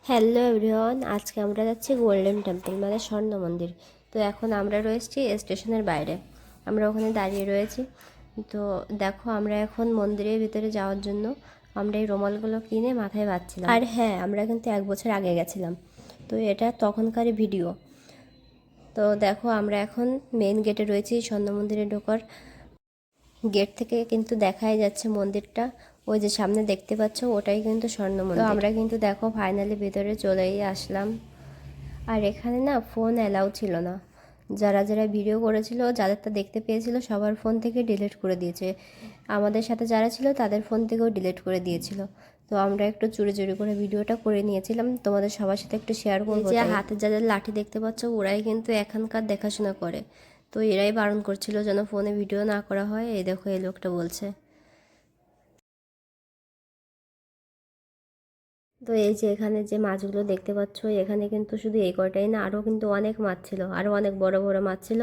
Hello everyone, আজকে আমরা যাচ্ছি গোল্ডেন টেম্পল মানে স্বর্ণ মন্দির। তো এখন আমরা রয়েছি স্টেশনের বাইরে, আমরা ওখানে দাঁড়িয়ে রয়েছি। তো দেখো, আমরা এখন মন্দিরের ভিতরে যাওয়ার জন্য আমরা এই রুমালগুলো কিনে মাথায় বাঁধছিলাম। আর হ্যাঁ, আমরা কিন্তু 1 বছর আগে গেছিলাম, তো এটা তখনকারই ভিডিও। তো দেখো, আমরা এখন মেন গেটে রয়েছি। স্বর্ণ মন্দিরে ঢোকার গেট থেকে কিন্তু দেখাই যাচ্ছে মন্দিরটা। ওই যে সামনে দেখতে পাচ্ছ, ওটাই কিন্তু স্বর্ণ মন্দির। তো আমরা কিন্তু দেখো ফাইনালি ভিতরে চলেই আসলাম। আর এখানে না ফোন অ্যালাউ ছিল না। যারা যারা ভিডিও করেছিল, যাদেরটা দেখতে পেয়েছিল, সবার ফোন থেকে ডিলিট করে দিয়েছে। আমাদের সাথে যারা ছিল তাদের ফোন থেকেও ডিলিট করে দিয়েছিল। তো আমরা একটু চুরি চুরি করে ভিডিওটা করে নিয়েছিলাম, তোমাদের সবার সাথে একটু শেয়ার করবো। যে হাতে যাদের লাঠি দেখতে পাচ্ছ, ওরাই কিন্তু এখানকার দেখাশোনা করে। তো এরাই বারণ করছিল যেন ফোনে ভিডিও না করা হয়। এই দেখো, এই লোকটা বলছে। তো এই যে এখানে যে মাছগুলো দেখতে পাচ্ছ, এখানে কিন্তু শুধু এই কয়টাই না, আরও কিন্তু অনেক মাছ ছিল, আরও অনেক বড় বড় মাছ ছিল।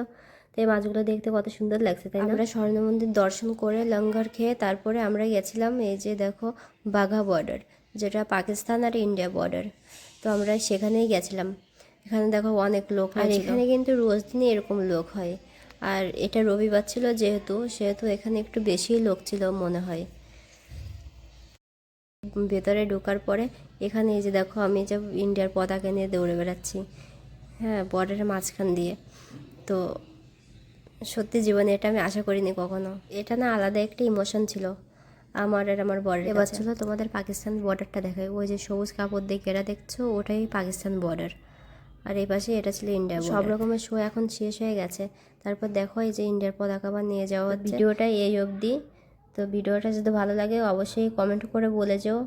তো এই মাছগুলো দেখতে কত সুন্দর লাগছে, তাই না? আমরা স্বর্ণ মন্দির দর্শন করে লঙ্গর খেয়ে তারপরে আমরা গেছিলাম এই যে দেখো বাঘা বর্ডার, যেটা পাকিস্তান আর ইন্ডিয়া বর্ডার। তো আমরা সেখানেই গেছিলাম। এখানে দেখো অনেক লোক, আর এখানে কিন্তু রোজ দিনই এরকম লোক হয়। আর এটা রবিবার ছিল যেহেতু, সেহেতু এখানে একটু বেশিই লোক ছিল মনে হয়। ভেতরে ঢোকার পরে এখানে এই যে দেখো, আমি যে ইন্ডিয়ার পতাকা নিয়ে দৌড়ে বেড়াচ্ছি, হ্যাঁ, বর্ডারের মাঝখান দিয়ে। তো সত্যি জীবনে এটা আমি আশা করিনি কখনো। এটা না আলাদা একটা ইমোশন ছিল আমার আর আমার বর্ডার। এবার ছিল তোমাদের পাকিস্তান বর্ডারটা দেখায়, ওই যে সবুজ কাপড় দিয়ে ঘেরা দেখছো, ওটাই পাকিস্তান বর্ডার। আর এই পাশে এটা ছিল ইন্ডিয়া। সব রকমের শো এখন শেষ হয়ে গেছে। তারপর দেখো এই যে ইন্ডিয়ার পতাকা আবার নিয়ে যাওয়া হচ্ছে। ভিডিওটা এই অবধি। তো ভিডিওটা যদি ভালো লাগে অবশ্যই কমেন্ট করে বলে যেও।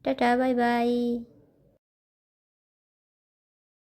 Tata, bye bye.